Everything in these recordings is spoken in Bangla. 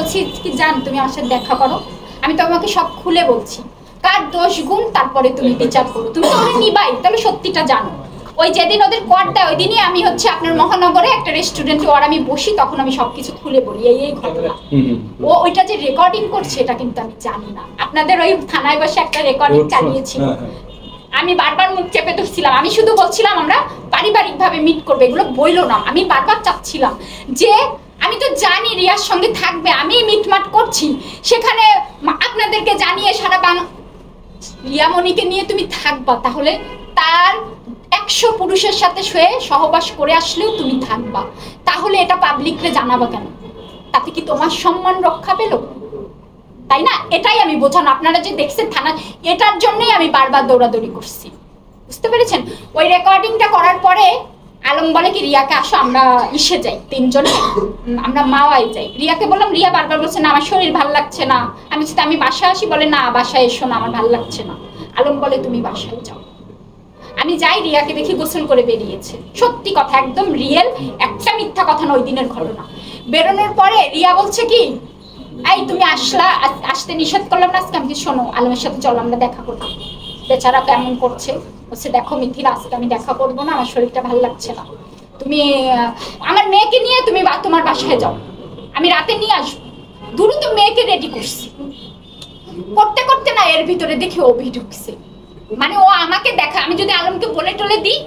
বলছি কি জান তুমি আমার সাথে দেখা করো, আমি তোমাকে সব খুলে বলছি, কার দোষ গুণ তারপরে তুমি বিচার করো, তুমি তো নিবাই, তাহলে সত্যিটা জানো। ওই যেদিন ওদের কোয়ার্ট দেয় ওই দিনই আমি হচ্ছে আপনার মহানগরে একটা রেস্টুরেন্টে ওর আমি বসি, তখন আমি সবকিছু খুলে বলি এই ঘটনা। ও ওইটা যে রেকর্ডিং করছে এটা কিন্তু আমি জানি না। আপনাদের ওই থানায় বসে একটা রেকর্ডিং চালিয়েছিল, আমি বারবার মুখ চেপে ধরছিলাম, আমি শুধু বলছিলাম আমরা পারিবারিকভাবে মিট করবো, এগুলো বইলো না। আমি বারবার চাচ্ছিলাম যে আমি তো জানি রিয়ার সঙ্গে থাকবে, আমি মিটমাট করছি, সেখানে আপনাদেরকে জানিয়ে সারা রিয়ামণিকে নিয়ে তুমি থাকবা, তাহলে তার 100 পুরুষের সাথে শুয়ে সহবাস করে আসলেও তুমি থাকবা, তাহলে এটা পাবলিকরে জানাবা কেন? তাতে কি তোমার সম্মান রক্ষা পেল? তাই না? এটাই আমি বোঝানো, আপনারা যে দেখছেন থানা, এটার জন্যই আমি বারবার দৌড়াদৌড়ি করছি, বুঝতে পেরেছেন? ওই রেকর্ডিংটা করার পরে আলম বলে কি রিয়াকে আসো আমরা ইসে যাই, 3 জনে আমরা মাওয়াই যাই। রিয়াকে বললাম, রিয়া বারবার বলছে না আমার শরীর ভালো লাগছে না, আমি বাসায় আসি, বলে না বাসায় এসো না আমার ভালো লাগছে না। আলম বলে তুমি বাসায় যাও। আমি যাই, রিয়াকে দেখি গোসল করে বেরিয়েছে, সত্যি কথা একদম রিয়েল, একটা মিথ্যা কথা না, ওই দিনের ঘটনা। বেরোনোর পরে রিয়া বলছে কি এই তুমি আসতে নিষেধ করলাম না আজকে, আমি শোনো আলমের সাথে চলো আমরা দেখা করবো। বেচারা কেমন করছে, বলছে দেখো মিথিলা আজকে আমি দেখা করবো না, আমার শরীরটা ভালো লাগছে না, তুমি আমার মেয়েকে নিয়ে তুমি তোমার বাসায় যাও, আমি রাতে নিয়ে আসবো। দ্রুত মেয়েকে রেডি করছি, করতে করতে না এর ভিতরে দেখি অভি ঢুকছে, মানে ও আমাকে দেখা, আমি যদি আলমকে বলে টলে দিই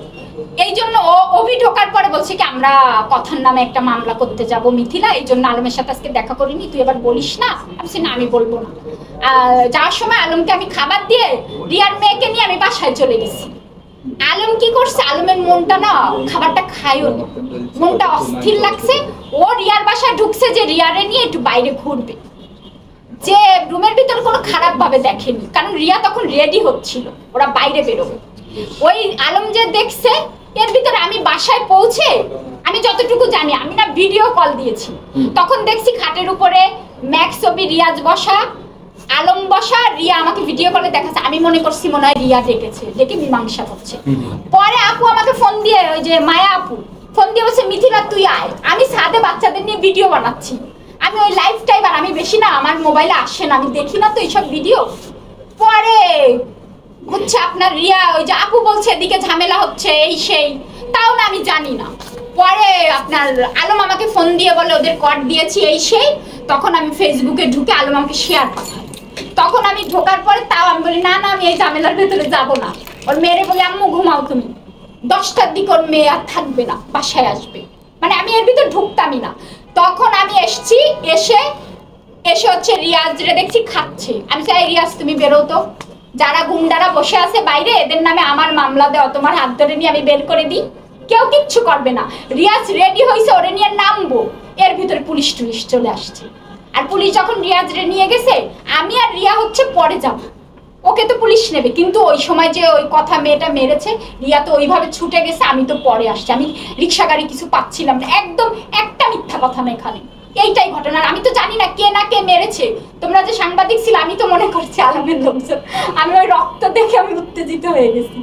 এই জন্য ও অভি ঢোকার পরে বলছে কি আমরা কথার নামে একটা মামলা করতে যাব মিথিলা, এই জন্য আলমের সাথে আজকে দেখা করিনি, তুই এবার বলিস না। আমি না আমি বলবো না। যাওয়ার সময় আলমকে আমি খাবার দিয়ে রিয়ার মেয়েকে নিয়ে আমি বাসায় চলে গেছি। আলম কি করছে, আলমের মনটা না খাবারটা খাইও না, মনটা অস্থির লাগছে, ও রিয়ার বাসায় ঢুকছে যে রিয়ারে নিয়ে একটু বাইরে ঘুরবে, যে রুমের ভিতর কোনো খারাপ ভাবে দেখেনি, কারণ রিয়া তখন রেডি হচ্ছিল ওরা বাইরে বেরোবে। ওই আলম যে দেখছে এর ভিতরে আমি বাসায় পৌঁছে, আমি যতটুকু জানি, আমি না ভিডিও কল দিয়েছি, তখন দেখছি খাটের উপরে ম্যাক্স ছবি রিয়াজ বসা, আলম বসা, রিয়া আমাকে ভিডিও কলে দেখাচ্ছে, আমি মনে করছি মনে হয় রিয়া ডেকেছে, ডেকে মীমাংসা করছে। পরে আপু আমাকে ফোন দিয়ে, ওই যে মায়া আপু ফোন দিয়ে বলছে মিথিলা তুই আয়, আমি ছাদে বাচ্চাদের নিয়ে ভিডিও বানাচ্ছি, আমি ওই লাইভ টাইম, আর আমি বেশি না আমার মোবাইলে আসে না, আমি দেখি না তো এইসব ভিডিও। পরে হচ্ছে আপনার রিয়া ওই যে আপু বলছে এদিকে ঝামেলা হচ্ছে এই সেই, তাও না আমি জানি না। পরে আপনার আলম আমাকে ফোন দিয়ে বলে ওদের কড দিয়েছি এই সেই, তখন আমি ফেসবুকে ঢুকে আলম আমাকে শেয়ার পাঠাই, তখন আমি ঢোকার পরে তাও আমি বলি না না আমি এই ঝামেলার ভেতরে যাব না। ওর মেয়েরে বলে আম্মু ঘুমাও তুমি, 10টার দিকে ওর মেয়ে আর থাকবে না, বাসায় আসবে, মানে আমি এর ভিতরে ঢুকতামই না। তখন আমি এসছি, এসে হচ্ছে রিয়াজরে দেখছি খাচ্ছে, আমি চাই রিয়াজ তুমি বেরো তো, যারা গুন্ডারা বসে আছে বাইরে এদের নামে আমার মামলা দেওয়া, তোমার হাত ধরে নিয়ে আমি বের করে দিই, কেউ কিচ্ছু করবে না। রিয়াজ রেডি হয়েছে ওরে নিয়ে নামবো, এর ভিতরে পুলিশ টুলিশ চলে আসছে, আর পুলিশ যখন রিয়াজরে নিয়ে গেছে আমি আর রিয়া হচ্ছে পরে যাব, ওকে তো পুলিশ নেবে, কিন্তু ওই সময় যে ওই কথা মেয়েটা মেরেছে রিয়া তো ওইভাবে ছুটে গেছে, আমি তো পরে আসছি, আমি রিক্সা গাড়ি কিছু পাচ্ছিলাম না, একদম একটা মিথ্যা কথা না এখানে, এইটাই ঘটনা। আমি তো জানি না কে না কে মেরেছে, তোমরা যে সাংবাদিক ছিল আমি তো মনে করছি আলমের লোকজন, আমি ওই রক্ত দেখে আমি উত্তেজিত হয়ে গেছি।